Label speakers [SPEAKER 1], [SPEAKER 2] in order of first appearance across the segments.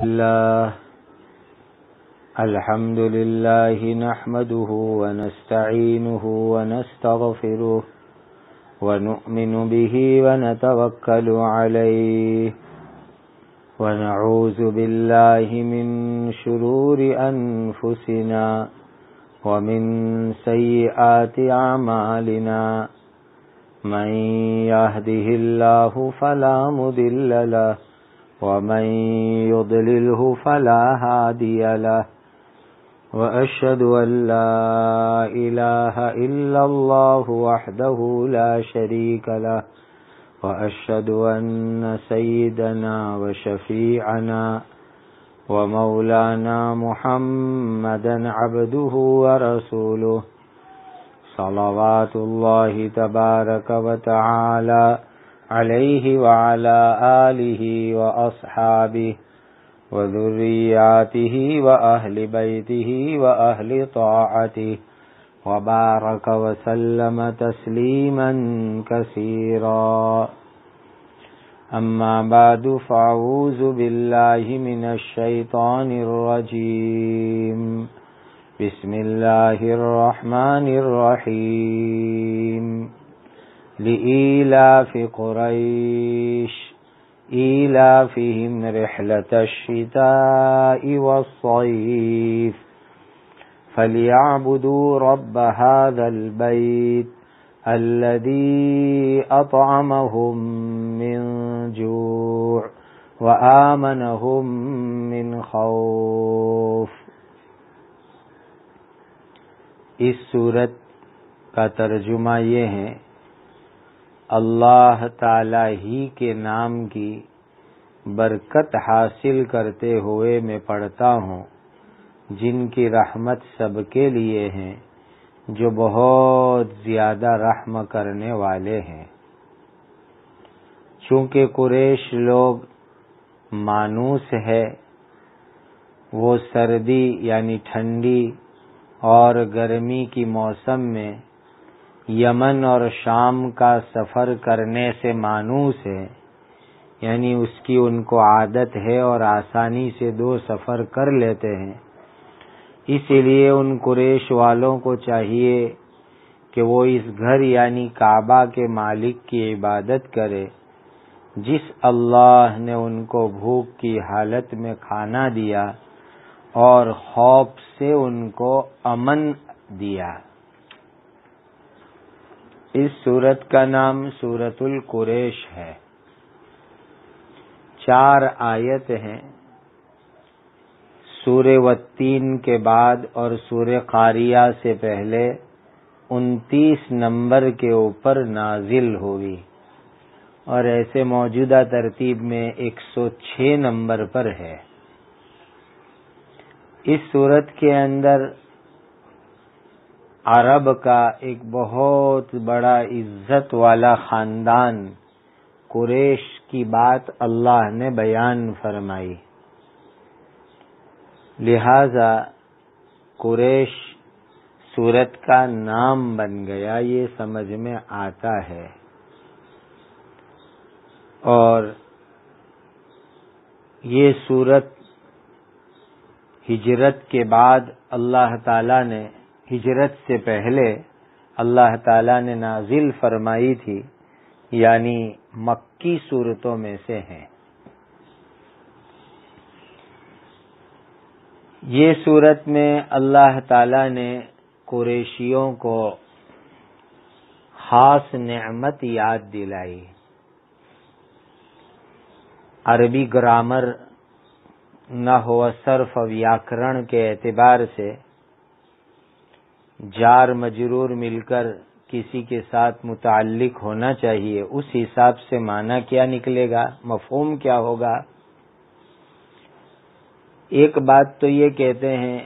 [SPEAKER 1] الله الحمد لله نحمده ونستعينه ونستغفره ونؤمن به ونتوكل عليه ونعوذ بالله من شرور أنفسنا ومن سيئات أعمالنا من يهده الله فلا مضل له ومن يضلله فلا هادي له وأشهد أن لا إله إلا الله وحده لا شريك له وأشهد أن سيدنا وشفيعنا ومولانا محمدا عبده ورسوله صلوات الله تبارك وتعالى عليه وعلى آله وأصحابه وذرياته وأهل بيته وأهل طاعته وبارك وسلم تسليما كثيرا أما بعد فأعوذ بالله من الشيطان الرجيم بسم الله الرحمن الرحيم لإيلاف قريش إيلافهم رحلة الشتاء والصيف فليعبدوا رب هذا البيت الذي أطعمهم من جوع وآمنهم من خوف۔ اس سورت کا ترجمہ یہ ہے، اللہ تعالی ہی کے نام کی برکت حاصل کرتے ہوئے میں پڑھتا ہوں، جن کی رحمت سب کے لیے ہیں، جو بہت زیادہ رحم کرنے والے ہیں۔ چونکہ قریش لوگ مانوس ہے، وہ سردی یعنی ٹھنڈی اور گرمی کی موسم میں یمن اور شام کا سفر کرنے سے مانوس ہے، یعنی اس کی ان کو عادت ہے اور آسانی سے دو سفر کر لیتے ہیں۔ اسی لیے ان قریش والوں کو چاہیے کہ وہ اس گھر یعنی کعبہ کے مالک کی عبادت کرے، جس اللہ نے ان کو بھوک کی حالت میں کھانا دیا اور خوف سے ان کو امن دیا۔ اس سورت کا نام سورۃ القریش ہے۔ 4 آیت ہیں۔ سورہ والتین کے بعد اور سورہ قاریہ سے پہلے 29 نمبر کے اوپر نازل ہوئی اور ایسے موجودہ ترتیب میں 106 نمبر پر ہے۔ اس سورت کے اندر عرب کا ایک بہت بڑا عزت والا خاندان قریش کی بات اللہ نے بیان فرمائی، لہذا قریش سورت کا نام بن گیا، یہ سمجھ میں آتا ہے۔ اور یہ سورت ہجرت کے بعد اللہ تعالی نے، ہجرت سے پہلے اللہ تعالی نے نازل فرمائی تھی، یعنی مکی سورتوں میں سے ہیں۔ یہ سورت میں اللہ تعالی نے قریشیوں کو خاص نعمت یاد دلائی۔ عربی گرامر، نحو و صرف و ویاکرن کے اعتبار سے جار مجرور مل کر کسی کے ساتھ متعلق ہونا چاہیے، اس حساب سے معنی کیا نکلے گا، مفہوم کیا ہوگا۔ ایک بات تو یہ کہتے ہیں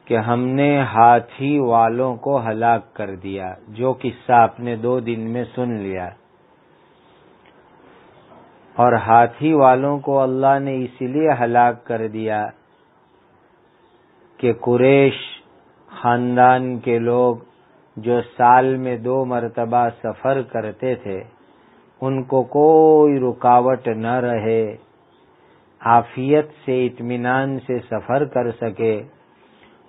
[SPEAKER 1] کہ ہم نے ہاتھی والوں کو ہلاک کر دیا، جو قصہ آپ نے 2 دن میں سن لیا، اور ہاتھی والوں کو اللہ نے اسی لیے ہلاک کر دیا کہ قریش خاندان کے لوگ جو سال میں 2 مرتبہ سفر کرتے تھے، ان کو کوئی رکاوٹ نہ رہے، عافیت سے اطمینان سے سفر کر سکے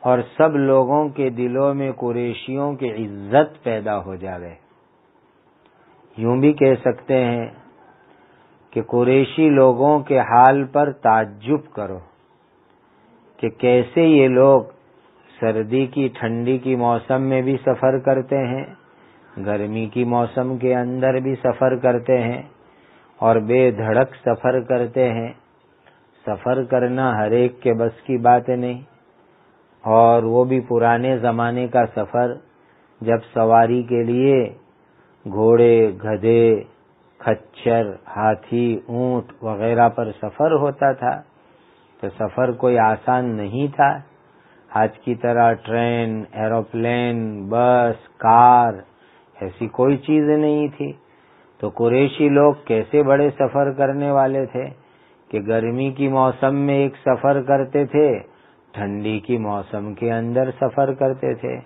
[SPEAKER 1] اور سب لوگوں کے دلوں میں قریشیوں کی عزت پیدا ہو جائے۔ یوں بھی کہہ سکتے ہیں کہ قریشی لوگوں کے حال پر تعجب کرو کہ کیسے یہ لوگ سردی کی ٹھنڈی کی موسم میں بھی سفر کرتے ہیں، گرمی کی موسم کے اندر بھی سفر کرتے ہیں اور بے دھڑک سفر کرتے ہیں۔ سفر کرنا ہر ایک کے بس کی بات نہیں، اور وہ بھی پرانے زمانے کا سفر، جب سواری کے لیے گھوڑے، گدھے، کھچر، ہاتھی، اونٹ وغیرہ پر سفر ہوتا تھا تو سفر کوئی آسان نہیں تھا۔ آج کی طرح ٹرین، ایروپلین، بس، کار ایسی کوئی چیز نہیں تھی۔ تو قریشی لوگ کیسے بڑے سفر کرنے والے تھے کہ گرمی کی موسم میں ایک سفر کرتے تھے، ٹھنڈی کی موسم کے اندر سفر کرتے تھے،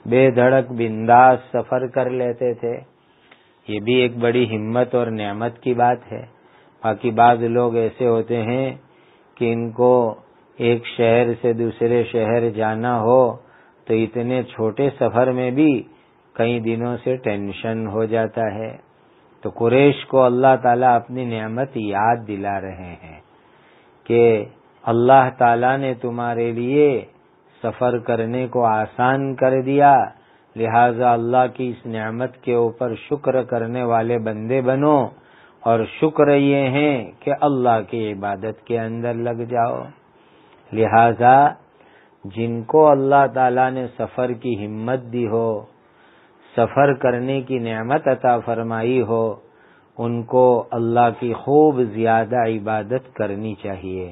[SPEAKER 1] بے دھڑک بنداس سفر کر لیتے تھے۔ یہ بھی ایک بڑی ہمت اور نعمت کی بات ہے۔ باقی بعض لوگ ایسے ہوتے ہیں کہ ان کو ایک شہر سے دوسرے شہر جانا ہو تو اتنے چھوٹے سفر میں بھی کئی دنوں سے ٹینشن ہو جاتا ہے۔ تو قریش کو اللہ تعالیٰ اپنی نعمت یاد دلا رہے ہیں کہ اللہ تعالیٰ نے تمہارے لیے سفر کرنے کو آسان کر دیا، لہذا اللہ کی اس نعمت کے اوپر شکر کرنے والے بندے بنو، اور شکر یہ ہے کہ اللہ کی عبادت کے اندر لگ جاؤ۔ لہذا جن کو اللہ تعالیٰ نے سفر کی ہمت دی ہو، سفر کرنے کی نعمت عطا فرمائی ہو، ان کو اللہ کی خوب زیادہ عبادت کرنی چاہیے۔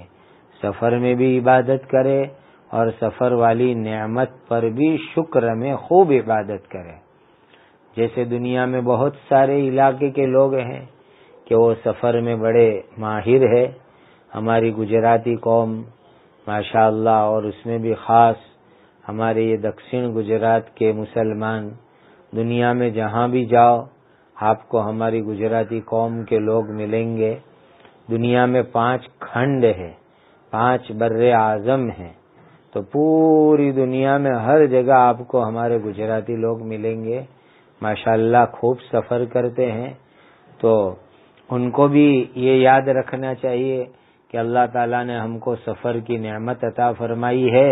[SPEAKER 1] سفر میں بھی عبادت کرے اور سفر والی نعمت پر بھی شکر میں خوب عبادت کرے۔ جیسے دنیا میں بہت سارے علاقے کے لوگ ہیں کہ وہ سفر میں بڑے ماہر ہے۔ ہماری گجراتی قوم ماشاءاللہ، اور اس میں بھی خاص ہمارے یہ دکشن گجرات کے مسلمان، دنیا میں جہاں بھی جاؤ آپ کو ہماری گجراتی قوم کے لوگ ملیں گے۔ دنیا میں 5 کھنڈ ہے، 5 بر اعظم ہیں، تو پوری دنیا میں ہر جگہ آپ کو ہمارے گجراتی لوگ ملیں گے۔ ماشاءاللہ خوب سفر کرتے ہیں، تو ان کو بھی یہ یاد رکھنا چاہیے کہ اللہ تعالیٰ نے ہم کو سفر کی نعمت عطا فرمائی ہے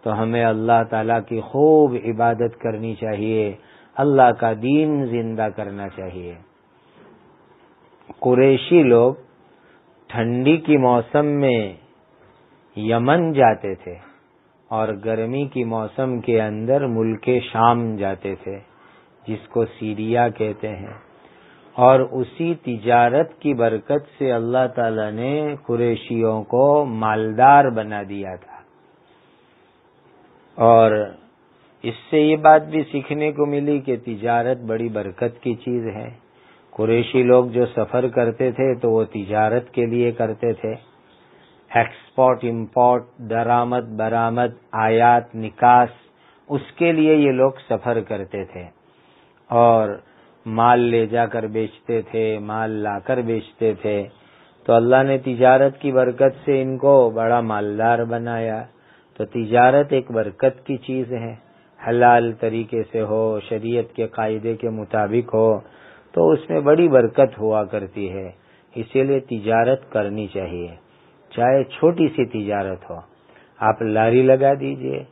[SPEAKER 1] تو ہمیں اللہ تعالیٰ کی خوب عبادت کرنی چاہیے، اللہ کا دین زندہ کرنا چاہیے۔ قریشی لوگ ٹھنڈی کی موسم میں یمن جاتے تھے اور گرمی کی موسم کے اندر ملک شام جاتے تھے، جس کو سیریا کہتے ہیں، اور اسی تجارت کی برکت سے اللہ تعالی نے قریشیوں کو مالدار بنا دیا تھا۔ اور اس سے یہ بات بھی سیکھنے کو ملی کہ تجارت بڑی برکت کی چیز ہے۔ قریشی لوگ جو سفر کرتے تھے تو وہ تجارت کے لیے کرتے تھے، ایکسپورٹ امپورٹ، درآمد برآمد، آیات نکاس، اس کے لیے یہ لوگ سفر کرتے تھے اور مال لے جا کر بیچتے تھے، مال لا کر بیچتے تھے۔ تو اللہ نے تجارت کی برکت سے ان کو بڑا مالدار بنایا۔ تو تجارت ایک برکت کی چیز ہے، حلال طریقے سے ہو، شریعت کے قاعدے کے مطابق ہو تو اس میں بڑی برکت ہوا کرتی ہے۔ اسی لیے تجارت کرنی چاہیے، چاہے چھوٹی سی تجارت ہو۔ آپ لاری لگا دیجئے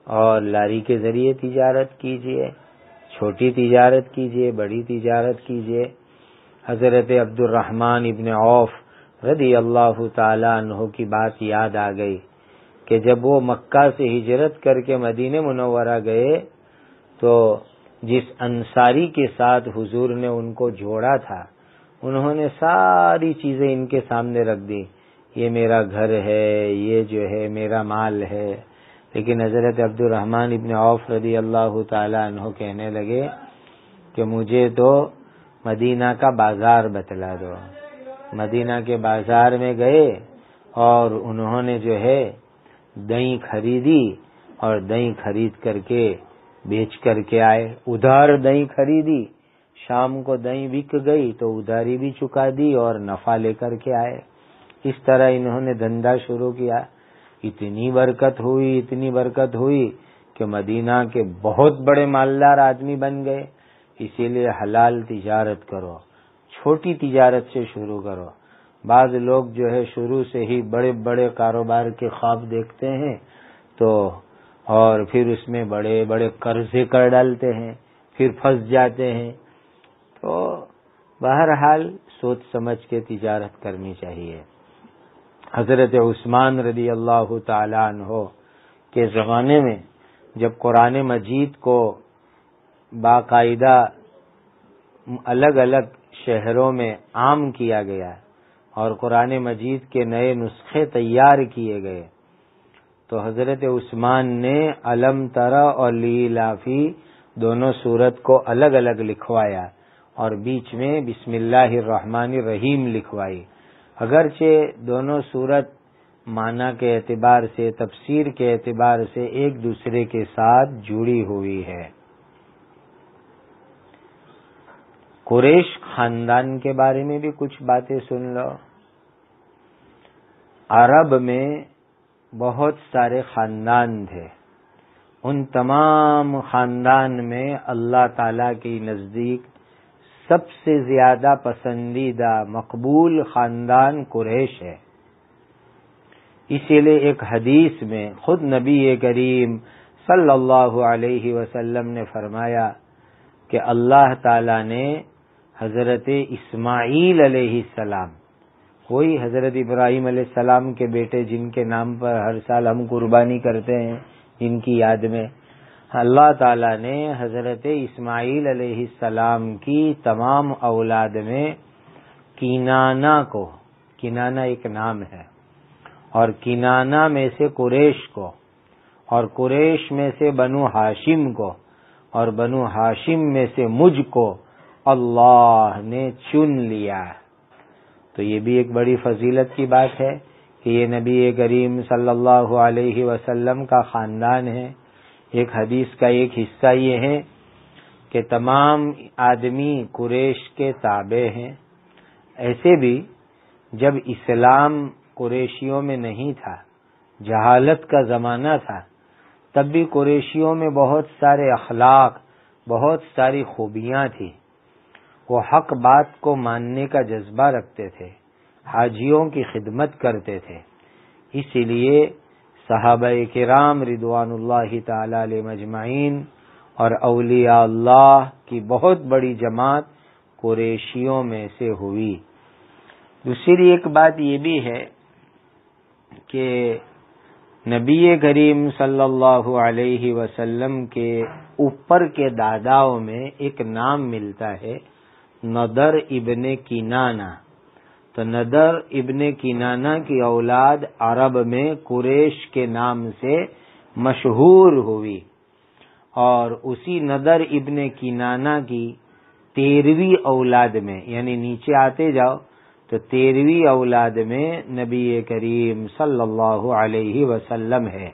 [SPEAKER 1] اور لاری کے ذریعے تجارت کیجئے، چھوٹی تجارت کیجئے، بڑی تجارت کیجئے۔ حضرت عبد الرحمن ابن عوف رضی اللہ تعالی عنہ کی بات یاد آ گئی کہ جب وہ مکہ سے ہجرت کر کے مدینہ منورہ گئے تو جس انصاری کے ساتھ حضور نے ان کو جوڑا تھا، انہوں نے ساری چیزیں ان کے سامنے رکھ دی، یہ میرا گھر ہے، یہ جو ہے میرا مال ہے۔ لیکن حضرت عبد الرحمن ابن عوف رضی اللہ تعالی عنہ کہنے لگے کہ مجھے تو مدینہ کا بازار بتلا دو۔ مدینہ کے بازار میں گئے اور انہوں نے جو ہے دہی خریدی اور دہی خرید کر کے بیچ کر کے آئے۔ ادھار دہی خریدی، شام کو دہی بک گئی تو ادھاری بھی چکا دی اور نفع لے کر کے آئے۔ اس طرح انہوں نے دھندا شروع کیا، اتنی برکت ہوئی کہ مدینہ کے بہت بڑے مالدار آدمی بن گئے۔ اسی لیے حلال تجارت کرو، چھوٹی تجارت سے شروع کرو۔ بعض لوگ جو ہے شروع سے ہی بڑے بڑے کاروبار کے خواب دیکھتے ہیں اور پھر اس میں بڑے بڑے قرضے کر ڈالتے ہیں، پھر پھنس جاتے ہیں۔ تو بہرحال سوچ سمجھ کے تجارت کرنی چاہیے۔ حضرت عثمان رضی اللہ تعالی عنہ کے زمانے میں جب قرآن مجید کو باقاعدہ الگ الگ شہروں میں عام کیا گیا اور قرآن مجید کے نئے نسخے تیار کیے گئے، تو حضرت عثمان نے الم تری اور لیلافی دونوں سورت کو الگ الگ لکھوایا اور بیچ میں بسم اللہ الرحمن الرحیم لکھوائی۔ اگرچہ دونوں سورت معنی کے اعتبار سے، تفسیر کے اعتبار سے ایک دوسرے کے ساتھ جڑی ہوئی ہے۔ قریش خاندان کے بارے میں بھی کچھ باتیں سن لو۔ عرب میں بہت سارے خاندان تھے، ان تمام خاندان میں اللہ تعالی کے نزدیک سب سے زیادہ پسندیدہ مقبول خاندان قریش ہے۔ اسی لیے ایک حدیث میں خود نبی کریم صلی اللہ علیہ وسلم نے فرمایا کہ اللہ تعالی نے حضرت اسماعیل علیہ السلام، وہی حضرت ابراہیم علیہ السلام کے بیٹے جن کے نام پر ہر سال ہم قربانی کرتے ہیں، جن کی یاد میں، اللہ تعالی نے حضرت اسماعیل علیہ السلام کی تمام اولاد میں کنانہ ایک نام ہے، اور کنانہ میں سے قریش کو، اور قریش میں سے بنو ہاشم کو، اور بنو ہاشم میں سے مجھ کو اللہ نے چن لیا۔ تو یہ بھی ایک بڑی فضیلت کی بات ہے کہ یہ نبی کریم صلی اللہ علیہ وسلم کا خاندان ہے۔ ایک حدیث کا ایک حصہ یہ ہے کہ تمام آدمی قریش کے تابع ہیں۔ ایسے بھی جب اسلام قریشیوں میں نہیں تھا، جہالت کا زمانہ تھا، تب بھی قریشیوں میں بہت سارے اخلاق، بہت ساری خوبیاں تھیں۔ وہ حق بات کو ماننے کا جذبہ رکھتے تھے، حاجیوں کی خدمت کرتے تھے۔ اسی لیے صحابہ کرام رضوان اللہ تعالی علیہ مجمعین اور اولیاء اللہ کی بہت بڑی جماعت قریشیوں میں سے ہوئی۔ دوسری ایک بات یہ بھی ہے کہ نبی کریم صلی اللہ علیہ وسلم کے اوپر کے داداؤں میں ایک نام ملتا ہے نضر ابن کنانہ۔ تو نضر ابن کنانہ کی اولاد عرب میں قریش کے نام سے مشہور ہوئی، اور اسی نضر ابن کنانہ کی 13ویں اولاد میں، یعنی نیچے آتے جاؤ تو 13ویں اولاد میں نبی کریم صلی اللہ علیہ وسلم ہے۔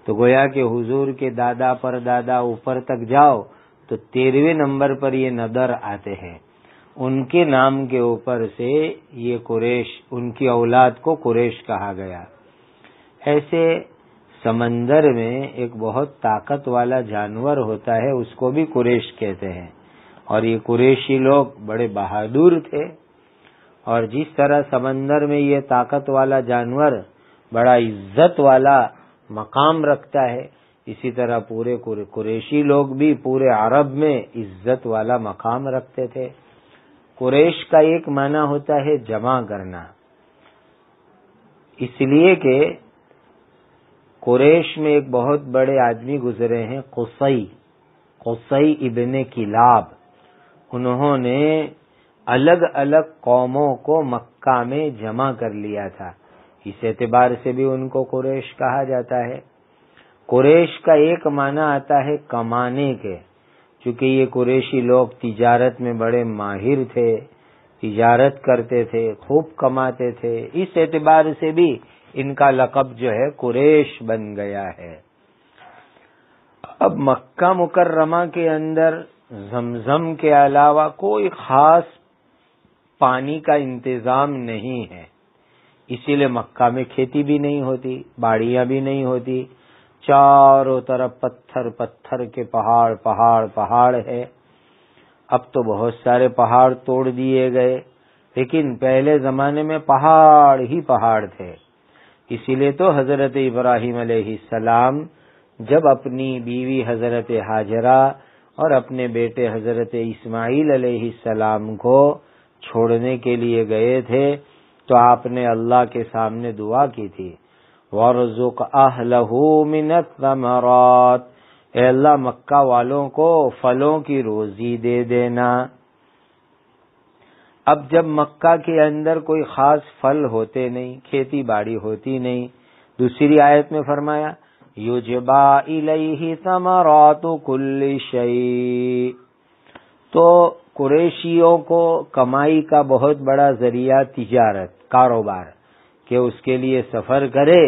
[SPEAKER 1] تو گویا کہ حضور کے دادا پر دادا اوپر تک جاؤ تو 13ویں نمبر پر یہ نضر آتے ہیں۔ ان کے نام کے اوپر سے یہ قریش، ان کی اولاد کو قریش کہا گیا۔ ایسے سمندر میں ایک بہت طاقت والا جانور ہوتا ہے، اس کو بھی قریش کہتے ہیں، اور یہ قریشی لوگ بڑے بہادر تھے، اور جس طرح سمندر میں یہ طاقت والا جانور بڑا عزت والا مقام رکھتا ہے، اسی طرح پورے قریشی لوگ بھی پورے عرب میں عزت والا مقام رکھتے تھے۔ قریش کا ایک معنی ہوتا ہے جمع کرنا، اس لیے کہ قریش میں ایک بہت بڑے آدمی گزرے ہیں، قصی ابن کلاب۔ انہوں نے الگ الگ قوموں کو مکہ میں جمع کر لیا تھا، اس اعتبار سے بھی ان کو قریش کہا جاتا ہے۔ قریش کا ایک معنی آتا ہے کمانے کے، چونکہ یہ قریشی لوگ تجارت میں بڑے ماہر تھے، تجارت کرتے تھے، خوب کماتے تھے، اس اعتبار سے بھی ان کا لقب جو ہے قریش بن گیا ہے۔ اب مکہ مکرمہ کے اندر زمزم کے علاوہ کوئی خاص پانی کا انتظام نہیں ہے، اسی لیے مکہ میں کھیتی بھی نہیں ہوتی، باڑیاں بھی نہیں ہوتی، چاروں طرف پتھر پتھر کے پہاڑ پہاڑ پہاڑ ہے۔ اب تو بہت سارے پہاڑ توڑ دیے گئے، لیکن پہلے زمانے میں پہاڑ ہی پہاڑ تھے۔ اسی لیے تو حضرت ابراہیم علیہ السلام جب اپنی بیوی حضرت ہاجرہ اور اپنے بیٹے حضرت اسماعیل علیہ السلام کو چھوڑنے کے لیے گئے تھے تو آپ نے اللہ کے سامنے دعا کی تھی، وَارْزُقْ أَهْلَهُ مِنَ الثَّمَرَاتِ، اے اللہ مکہ والوں کو پھلوں کی روزی دے دینا۔ اب جب مکہ کے اندر کوئی خاص پھل ہوتے نہیں، کھیتی باڑی ہوتی نہیں، دوسری آیت میں فرمایا یُجْبَى إِلَيْهِ ثَمَرَاتُ كُلِّ شَيْءٍ، تو قریشیوں کو کمائی کا بہت بڑا ذریعہ تجارت، کاروبار، کہ اس کے لیے سفر کرے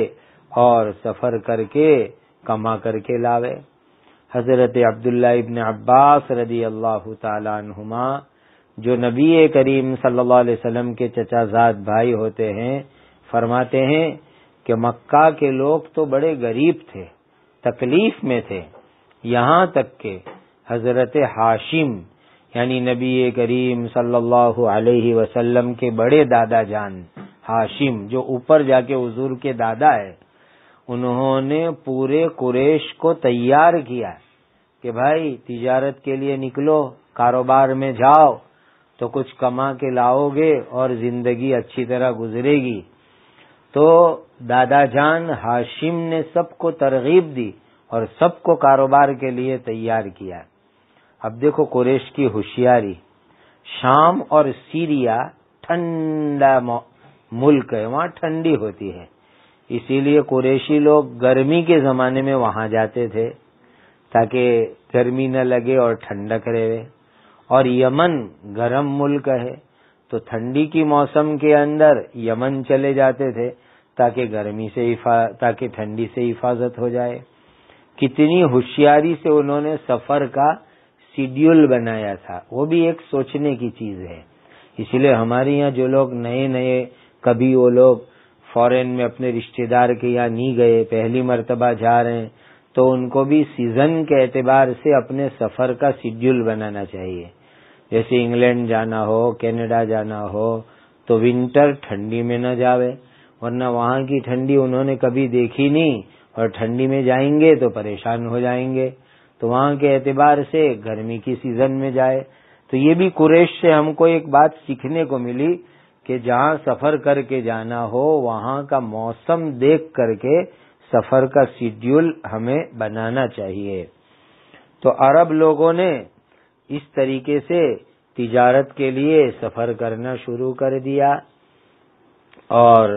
[SPEAKER 1] اور سفر کر کے کما کر کے لاوے۔ حضرت عبداللہ ابن عباس رضی اللہ تعالی عنہما جو نبی کریم صلی اللہ علیہ وسلم کے چچا زاد بھائی ہوتے ہیں، فرماتے ہیں کہ مکہ کے لوگ تو بڑے غریب تھے، تکلیف میں تھے، یہاں تک کہ حضرت ہاشم یعنی نبی کریم صلی اللہ علیہ وسلم کے بڑے دادا جان ہاشم، جو اوپر جا کے حضور کے دادا ہے، انہوں نے پورے قریش کو تیار کیا کہ بھائی تجارت کے لیے نکلو، کاروبار میں جاؤ تو کچھ کما کے لاؤ گے اور زندگی اچھی طرح گزرے گی۔ تو دادا جان ہاشم نے سب کو ترغیب دی اور سب کو کاروبار کے لیے تیار کیا۔ اب دیکھو قریش کی ہوشیاری، شام اور سیریا ٹھنڈا ملک ہے، وہاں ٹھنڈی ہوتی ہے، اسی لیے قریشی لوگ گرمی کے زمانے میں وہاں جاتے تھے تاکہ گرمی نہ لگے اور ٹھنڈک رہے، اور یمن گرم ملک ہے تو ٹھنڈی کی موسم کے اندر یمن چلے جاتے تھے تاکہ ٹھنڈی سے حفاظت ہو جائے۔ کتنی ہوشیاری سے انہوں نے سفر کا شیڈیول بنایا تھا، وہ بھی ایک سوچنے کی چیز ہے۔ اسی لیے ہمارے یہاں جو لوگ نئے کبھی وہ لوگ فورن میں اپنے رشتہ دار کے یہاں نہیں گئے، پہلی مرتبہ جا رہے ہیں، تو ان کو بھی سیزن کے اعتبار سے اپنے سفر کا شیڈیول بنانا چاہیے۔ جیسے انگلینڈ جانا ہو، کینیڈا جانا ہو تو ونٹر ٹھنڈی میں نہ جاوے، ورنہ وہاں کی ٹھنڈی انہوں نے کبھی دیکھی نہیں اور ٹھنڈی میں جائیں گے تو پریشان ہو جائیں گے، تو وہاں کے اعتبار سے گرمی کی سیزن میں جائے۔ تو یہ بھی قریش سے ہم کو ایک بات سیکھنے کو ملی کہ جہاں سفر کر کے جانا ہو وہاں کا موسم دیکھ کر کے سفر کا شیڈیول ہمیں بنانا چاہیے۔ تو عرب لوگوں نے اس طریقے سے تجارت کے لیے سفر کرنا شروع کر دیا، اور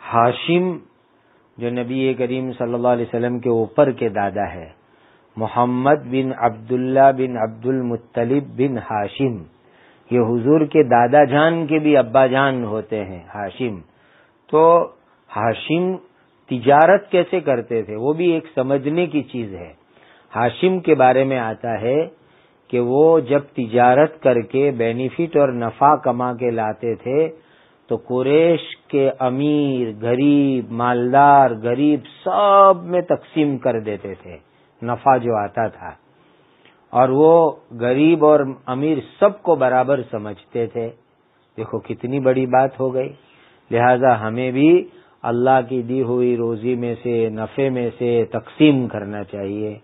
[SPEAKER 1] ہاشم جو نبی کریم صلی اللہ علیہ وسلم کے اوپر کے دادا ہے، محمد بن عبداللہ بن عبد المطلب بن ہاشم، یہ حضور کے دادا جان کے بھی ابا جان ہوتے ہیں ہاشم۔ تو ہاشم تجارت کیسے کرتے تھے وہ بھی ایک سمجھنے کی چیز ہے۔ ہاشم کے بارے میں آتا ہے کہ وہ جب تجارت کر کے بینیفٹ اور نفع کما کے لاتے تھے تو قریش کے امیر، غریب، مالدار، غریب سب میں تقسیم کر دیتے تھے نفع جو آتا تھا، اور وہ غریب اور امیر سب کو برابر سمجھتے تھے۔ دیکھو کتنی بڑی بات ہو گئی۔ لہذا ہمیں بھی اللہ کی دی ہوئی روزی میں سے، نفع میں سے تقسیم کرنا چاہیے،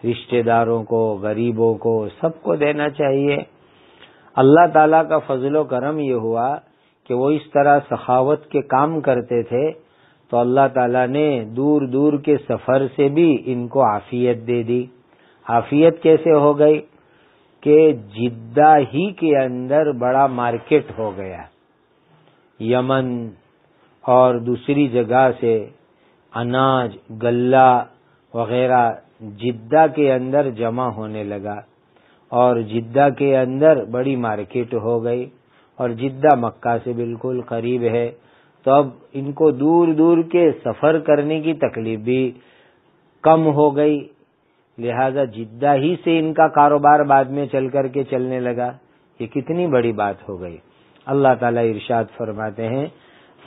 [SPEAKER 1] رشتہ داروں کو، غریبوں کو، سب کو دینا چاہیے۔ اللہ تعالیٰ کا فضل و کرم یہ ہوا کہ وہ اس طرح سخاوت کے کام کرتے تھے تو اللہ تعالیٰ نے دور دور کے سفر سے بھی ان کو عافیت دے دی۔ عافیت کیسے ہو گئی کہ جدہ ہی کے اندر بڑا مارکیٹ ہو گیا، یمن اور دوسری جگہ سے اناج، غلہ وغیرہ جدہ کے اندر جمع ہونے لگا، اور جدہ کے اندر بڑی مارکیٹ ہو گئی، اور جدہ مکہ سے بالکل قریب ہے، تو اب ان کو دور دور کے سفر کرنے کی تکلیف بھی کم ہو گئی، لہذا جدہ ہی سے ان کا کاروبار بعد میں چل کر کے چلنے لگا۔ یہ کتنی بڑی بات ہو گئی۔ اللہ تعالیٰ ارشاد فرماتے ہیں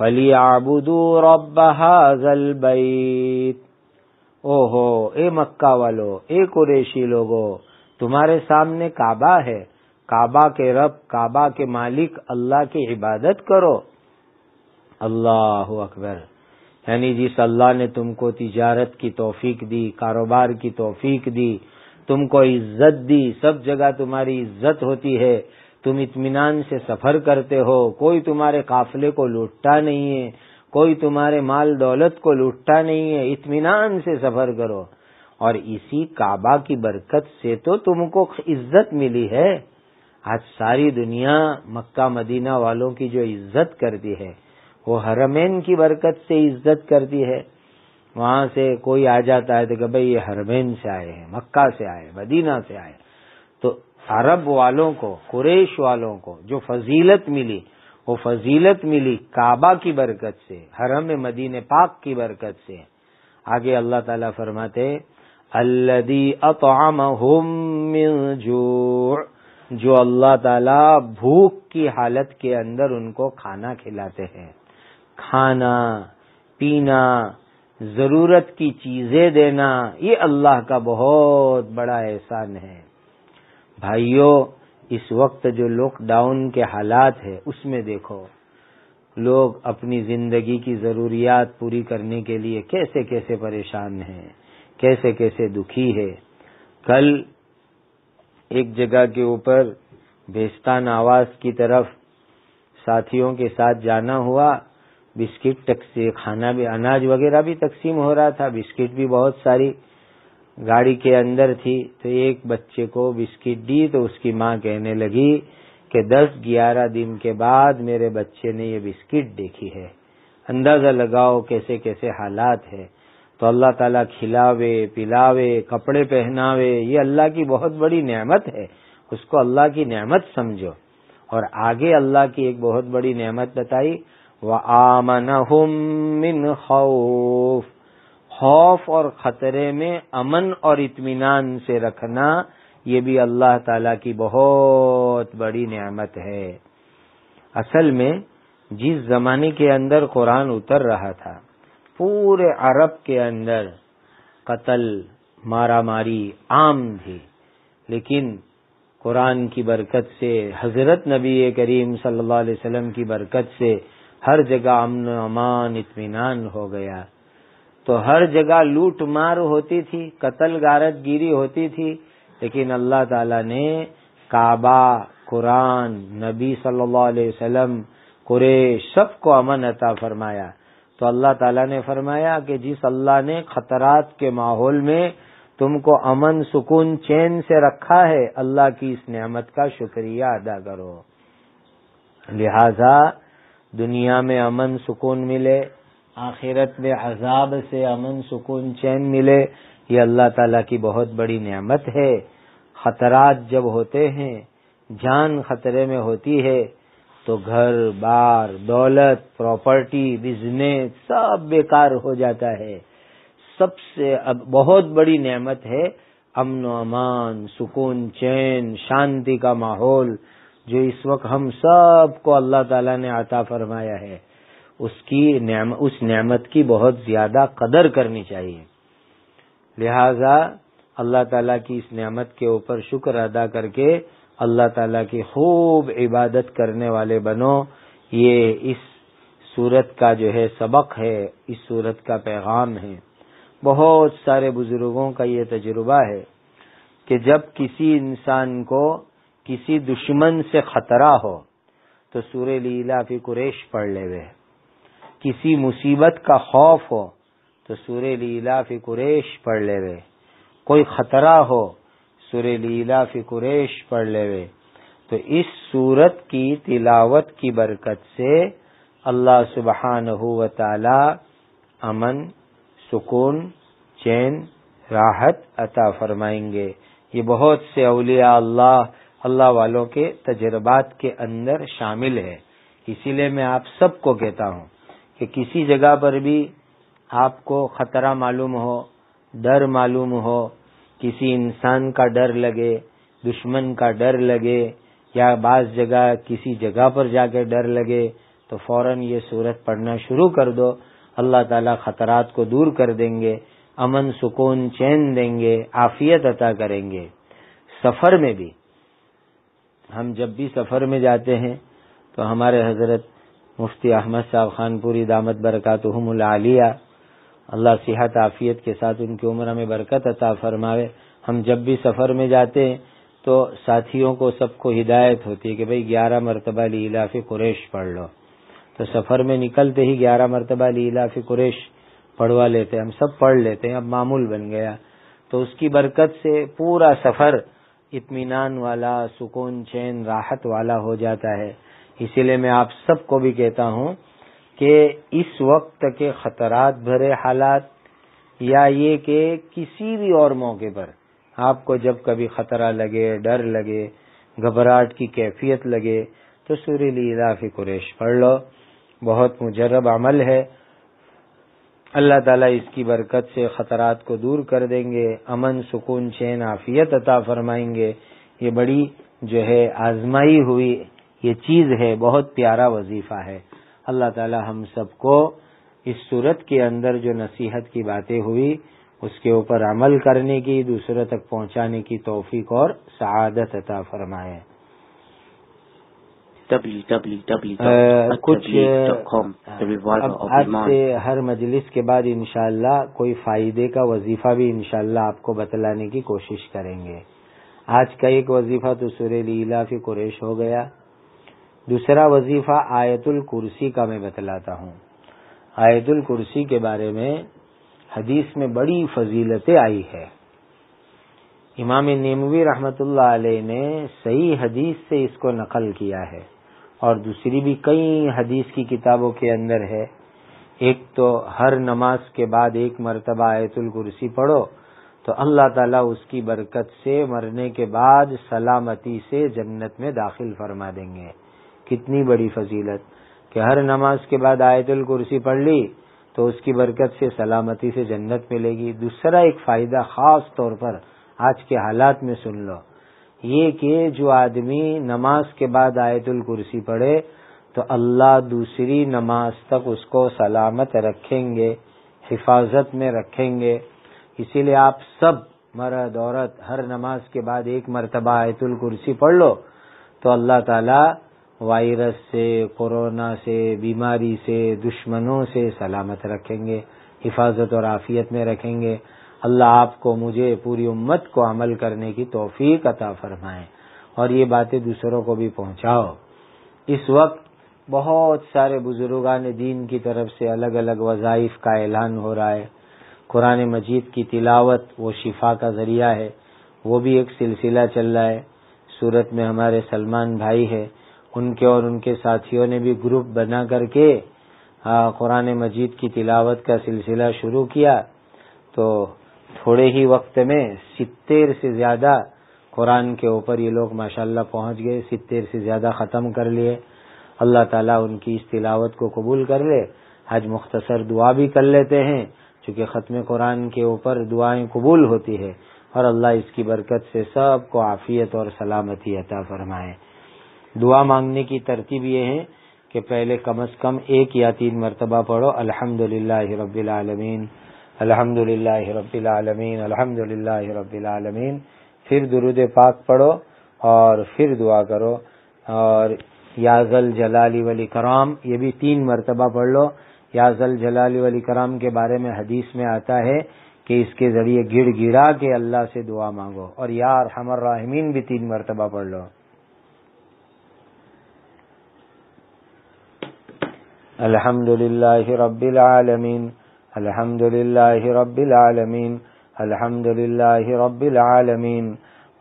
[SPEAKER 1] فَلْيَعْبُدُوا رَبَّ هَذَا الْبَيْتِ۔ او ہو اے مکہ والو، اے قریشی لوگو، تمہارے سامنے کعبہ ہے، کعبہ کے رب، کعبہ کے مالک اللہ کی عبادت کرو۔ اللہ اکبر، یعنی جس اللہ نے تم کو تجارت کی توفیق دی، کاروبار کی توفیق دی، تم کو عزت دی، سب جگہ تمہاری عزت ہوتی ہے، تم اطمینان سے سفر کرتے ہو، کوئی تمہارے قافلے کو لوٹتا نہیں ہے، کوئی تمہارے مال دولت کو لوٹتا نہیں ہے، اطمینان سے سفر کرو۔ اور اسی کعبہ کی برکت سے تو تم کو عزت ملی ہے۔ آج ساری دنیا مکہ مدینہ والوں کی جو عزت کرتی ہے وہ حرمین کی برکت سے عزت کرتی ہے۔ وہاں سے کوئی آ جاتا ہے تو کہ بھئی یہ حرمین سے آئے ہیں، مکہ سے آئے، مدینہ سے آئے، تو عرب والوں کو، قریش والوں کو جو فضیلت ملی وہ فضیلت ملی کعبہ کی برکت سے، حرم مدینہ پاک کی برکت سے۔ آگے اللہ تعالیٰ فرماتے الذی اطعمہم من جوع، جو اللہ تعالیٰ بھوک کی حالت کے اندر ان کو کھانا کھلاتے ہیں، کھانا پینا، ضرورت کی چیزیں دینا، یہ اللہ کا بہت بڑا احسان ہے۔ بھائیو، اس وقت جو لاک ڈاؤن کے حالات ہے اس میں دیکھو لوگ اپنی زندگی کی ضروریات پوری کرنے کے لیے کیسے کیسے پریشان ہیں، کیسے کیسے دکھی ہے۔ کل ایک جگہ کے اوپر بیستان آواز کی طرف ساتھیوں کے ساتھ جانا ہوا، بسکٹ کھانا بھی، اناج وغیرہ بھی تقسیم ہو رہا تھا، بسکٹ بھی بہت ساری گاڑی کے اندر تھی، تو ایک بچے کو بسکٹ دی تو اس کی ماں کہنے لگی کہ 10-11 دن کے بعد میرے بچے نے یہ بسکٹ دیکھی ہے، اندازہ لگاؤ کیسے کیسے حالات ہے۔ تو اللہ تعالیٰ کھلاوے پلاوے کپڑے پہناوے، یہ اللہ کی بہت بڑی نعمت ہے، اس کو اللہ کی نعمت سمجھو۔ اور آگے اللہ کی ایک بہت بڑی نعمت بتائی وَآمَنَهُم مِّنْ خَوْفٍ، خوف اور خطرے میں امن اور اطمینان سے رکھنا، یہ بھی اللہ تعالیٰ کی بہت بڑی نعمت ہے۔ اصل میں جس زمانے کے اندر قرآن اتر رہا تھا پورے عرب کے اندر قتل مارا ماری عام تھی، لیکن قرآن کی برکت سے، حضرت نبی کریم صلی اللہ علیہ وسلم کی برکت سے ہر جگہ امن و امان اطمینان ہو گیا۔ تو ہر جگہ لوٹ مار ہوتی تھی، قتل غارت گیری ہوتی تھی، لیکن اللہ تعالیٰ نے کعبہ، قرآن، نبی صلی اللہ علیہ وسلم، قریش سب کو امن عطا فرمایا۔ تو اللہ تعالیٰ نے فرمایا کہ جس اللہ نے خطرات کے ماحول میں تم کو امن سکون چین سے رکھا ہے، اللہ کی اس نعمت کا شکریہ ادا کرو۔ لہذا دنیا میں امن سکون ملے، آخرت میں عذاب سے امن سکون چین ملے، یہ اللہ تعالیٰ کی بہت بڑی نعمت ہے۔ خطرات جب ہوتے ہیں، جان خطرے میں ہوتی ہے تو گھر بار، دولت، پراپرٹی، بزنس سب بیکار ہو جاتا ہے۔ سب سے بہت بڑی نعمت ہے امن و امان، سکون چین، شانتی کا ماحول جو اس وقت ہم سب کو اللہ تعالیٰ نے عطا فرمایا ہے، اس نعمت کی بہت زیادہ قدر کرنی چاہیے۔ لہذا اللہ تعالیٰ کی اس نعمت کے اوپر شکر ادا کر کے اللہ تعالیٰ کی خوب عبادت کرنے والے بنو۔ یہ اس سورت کا جو ہے سبق ہے، اس سورت کا پیغام ہے۔ بہت سارے بزرگوں کا یہ تجربہ ہے کہ جب کسی انسان کو کسی دشمن سے خطرہ ہو تو سورہ لیلاف قریش پڑھ لے وے، کسی مصیبت کا خوف ہو تو سورہ لیلاف قریش پڑھ لے وے، کوئی خطرہ ہو سورہ لیلاف قریش پڑھ لے وے، تو اس سورت کی تلاوت کی برکت سے اللہ سبحانہ و تعالی امن، سکون، چین، راحت عطا فرمائیں گے۔ یہ بہت سے اولیاء اللہ والوں کے تجربات کے اندر شامل ہے۔ اسی لیے میں آپ سب کو کہتا ہوں کہ کسی جگہ پر بھی آپ کو خطرہ معلوم ہو، ڈر معلوم ہو، کسی انسان کا ڈر لگے، دشمن کا ڈر لگے، یا بعض جگہ کسی جگہ پر جا کے ڈر لگے، تو فوراً یہ سورت پڑھنا شروع کر دو. اللہ تعالیٰ خطرات کو دور کر دیں گے، امن سکون چین دیں گے، عافیت عطا کریں گے. سفر میں بھی ہم جب بھی سفر میں جاتے ہیں تو ہمارے حضرت مفتی احمد صاحب خان پوری دامت برکاتہم العالیہ، اللہ صحت عافیت کے ساتھ ان کی عمر میں برکت عطا فرماوے، ہم جب بھی سفر میں جاتے ہیں تو ساتھیوں کو سب کو ہدایت ہوتی ہے کہ بھئی 11 مرتبہ لإلاف قریش پڑھ لو. تو سفر میں نکلتے ہی 11 مرتبہ لإلاف قریش پڑھوا لیتے ہیں، ہم سب پڑھ لیتے ہیں، اب معمول بن گیا. تو اس کی برکت سے پورا سفر اطمینان والا، سکون چین راحت والا ہو جاتا ہے. اسی لیے میں آپ سب کو بھی کہتا ہوں کہ اس وقت کے خطرات بھرے حالات یا یہ کہ کسی بھی اور موقع پر آپ کو جب کبھی خطرہ لگے، ڈر لگے، گھبراہٹ کی کیفیت لگے تو سورہ لإلاف قریش پڑھ لو. بہت مجرب عمل ہے. اللہ تعالیٰ اس کی برکت سے خطرات کو دور کر دیں گے، امن سکون چین عافیت عطا فرمائیں گے. یہ بڑی جو ہے آزمائی ہوئی یہ چیز ہے، بہت پیارا وظیفہ ہے. اللہ تعالیٰ ہم سب کو اس صورت کے اندر جو نصیحت کی باتیں ہوئی اس کے اوپر عمل کرنے کی، دوسروں تک پہنچانے کی توفیق اور سعادت عطا فرمائے. کچھ اب آج سے ہر مجلس کے بعد انشاءاللہ کوئی فائدے کا وظیفہ بھی انشاءاللہ آپ کو بتلانے کی کوشش کریں گے. آج کا ایک وظیفہ تو سورہ لإلاف قریش ہو گیا. دوسرا وظیفہ آیت الکرسی کا میں بتلاتا ہوں. آیت الکرسی کے بارے میں حدیث میں بڑی فضیلتیں آئی ہے. امام نیموی رحمۃ اللہ علیہ نے صحیح حدیث سے اس کو نقل کیا ہے، اور دوسری بھی کئی حدیث کی کتابوں کے اندر ہے. ایک تو ہر نماز کے بعد ایک مرتبہ آیت الکرسی پڑھو تو اللہ تعالیٰ اس کی برکت سے مرنے کے بعد سلامتی سے جنت میں داخل فرما دیں گے. کتنی بڑی فضیلت کہ ہر نماز کے بعد آیت الکرسی پڑھ لی تو اس کی برکت سے سلامتی سے جنت ملے گی. دوسرا ایک فائدہ خاص طور پر آج کے حالات میں سن لو، یہ کہ جو آدمی نماز کے بعد آیت الکرسی پڑھے تو اللہ دوسری نماز تک اس کو سلامت رکھیں گے، حفاظت میں رکھیں گے. اسی لیے آپ سب مرد عورت ہر نماز کے بعد ایک مرتبہ آیت الکرسی پڑھ لو تو اللہ تعالی وائرس سے، کورونا سے، بیماری سے، دشمنوں سے سلامت رکھیں گے، حفاظت اور عافیت میں رکھیں گے. اللہ آپ کو، مجھے، پوری امت کو عمل کرنے کی توفیق عطا فرمائے اور یہ باتیں دوسروں کو بھی پہنچاؤ. اس وقت بہت سارے بزرگان دین کی طرف سے الگ الگ وظائف کا اعلان ہو رہا ہے. قرآن مجید کی تلاوت وہ شفا کا ذریعہ ہے، وہ بھی ایک سلسلہ چل رہا ہے. سورت میں ہمارے سلمان بھائی ہے، ان کے اور ان کے ساتھیوں نے بھی گروپ بنا کر کے قرآن مجید کی تلاوت کا سلسلہ شروع کیا. تو تھوڑے ہی وقت میں 70 سے زیادہ قرآن کے اوپر یہ لوگ ماشاءاللہ پہنچ گئے، 70 سے زیادہ ختم کر لیے. اللہ تعالیٰ ان کی اس تلاوت کو قبول کر لے. آج مختصر دعا بھی کر لیتے ہیں چونکہ ختم قرآن کے اوپر دعائیں قبول ہوتی ہے، اور اللہ اس کی برکت سے سب کو عافیت اور سلامتی عطا فرمائے. دعا مانگنے کی ترتیب یہ ہے کہ پہلے کم از کم 1 یا 3 مرتبہ پڑھو الحمدللہ رب العالمین، الحمدللہ رب العالمین، الحمدللہ رب العالمین. پھر درود پاک پڑھو اور پھر دعا کرو. اور یا ذل جلال والاکرام یہ بھی 3 مرتبہ پڑھ لو. یا ذل جلال والاکرام کے بارے میں حدیث میں آتا ہے کہ اس کے ذریعے گڑ گڑا کے اللہ سے دعا مانگو. اور یا ارحم الراحمین بھی 3 مرتبہ پڑھ لو. الحمدللہ رب العالمین، الحمدللہ رب العالمین، الحمدللہ رب العالمین،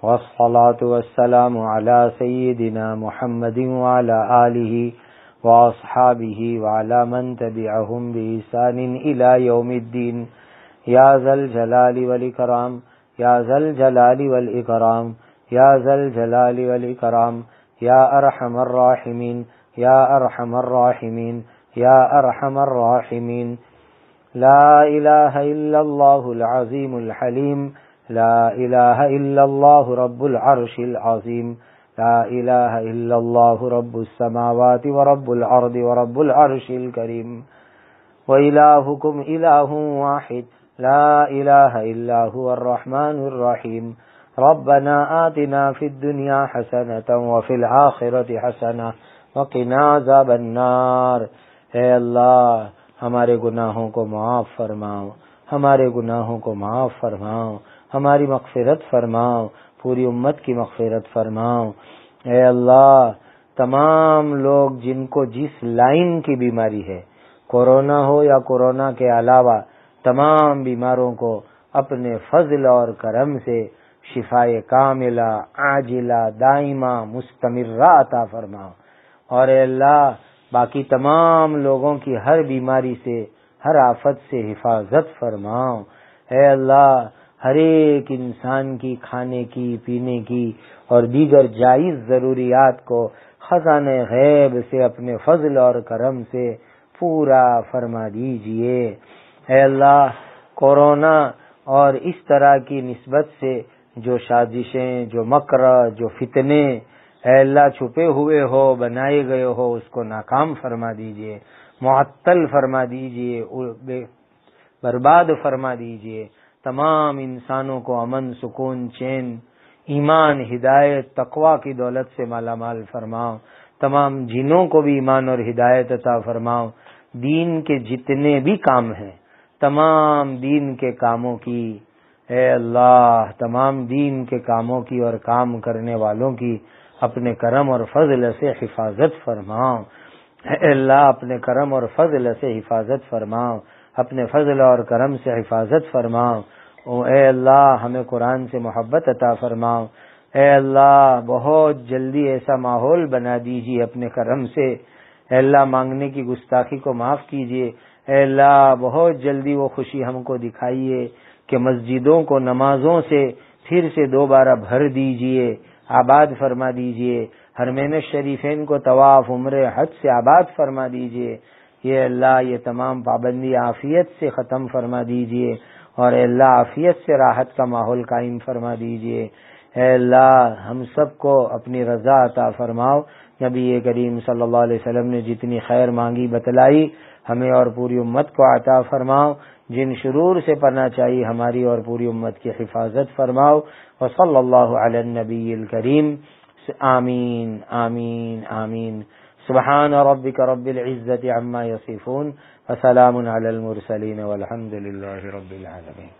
[SPEAKER 1] والصلاة والسلام علی سیدنا محمد وعلی آلہ واصحابہ وعلی من تبعہم بإحسان الی یوم الدین. یا ذا الجلال والاکرام، یا ذا الجلال والاکرام، یا ذا الجلال والاکرام، یا ارحم الراحمین، یا ارحم الراحمین، یا ارحم الراحمین. لا الہ الا اللہ العظیم الحلیم، لا الہ الا اللہ رب العرش العظیم، لا الہ الا اللہ رب السماوات ورب الارض ورب العرش الکریم وإلہکم الہ واحد لا الہ الا هو الرحمن الرحیم ربنا آتنا فی الدنیا حسنة وفی الآخرة حسنة وقنا عذاب النار۔ اے اللہ ہمارے گناہوں کو معاف فرماؤ، ہمارے گناہوں کو معاف فرماؤ، ہماری مغفرت فرماؤ، پوری امت کی مغفرت فرماؤ۔ اے اللہ تمام لوگ جن کو جس لائن کی بیماری ہے، کورونا ہو یا کورونا کے علاوہ، تمام بیماروں کو اپنے فضل اور کرم سے شفائے کاملہ عاجلہ دائمہ مستمرہ عطا فرماؤ، اور اے اللہ باقی تمام لوگوں کی ہر بیماری سے، ہر آفت سے حفاظت فرماؤ۔ اے اللہ ہر ایک انسان کی کھانے کی، پینے کی اور دیگر جائز ضروریات کو خزانہ غیب سے اپنے فضل اور کرم سے پورا فرما دیجئے۔ اے اللہ کورونا اور اس طرح کی نسبت سے جو سازشیں، جو مکر، جو فتنے اے اللہ چھپے ہوئے ہو، بنائے گئے ہو، اس کو ناکام فرما دیجئے، معطل فرما دیجئے، برباد فرما دیجئے۔ تمام انسانوں کو امن، سکون، چین، ایمان، ہدایت، تقوی کی دولت سے مالا مال فرماؤ۔ تمام جنوں کو بھی ایمان اور ہدایت عطا فرماؤ۔ دین کے جتنے بھی کام ہیں، تمام دین کے کاموں کی اے اللہ، تمام دین کے کاموں کی اور کام کرنے والوں کی اپنے کرم اور فضل سے حفاظت فرماؤ۔ اے اللہ اپنے کرم اور فضل سے حفاظت فرماؤ، اپنے فضل اور کرم سے حفاظت فرماؤ۔ اے اللہ ہمیں قرآن سے محبت عطا فرماؤ۔ اے اللہ بہت جلدی ایسا ماحول بنا دیجیے اپنے کرم سے۔ اے اللہ مانگنے کی گستاخی کو معاف کیجیے۔ اے اللہ بہت جلدی وہ خوشی ہم کو دکھائیے کہ مسجدوں کو نمازوں سے پھر سے دوبارہ بھر دیجیے، آباد فرما دیجیے، حرمین شریفین کو طواف، عمرے، حج سے آباد فرما دیجیے۔ یہ اللہ یہ تمام پابندی عافیت سے ختم فرما دیجیے، اور اے اللہ عافیت سے راحت کا ماحول قائم فرما دیجیے۔ اے اللہ ہم سب کو اپنی رضا عطا فرماؤ۔ نبی کریم صلی اللہ علیہ وسلم نے جتنی خیر مانگی بتلائی، ہمیں اور پوری امت کو عطا فرماؤ۔ جن شرور سے پناہ چاہیے ہماری اور پوری امت کی حفاظت فرماؤ۔ وصلی اللہ علی النبی الکریم۔ آمین آمین آمین۔ سبحان ربک رب العزت عما یصفون وسلام علی المرسلین والحمد للہ رب العالمین۔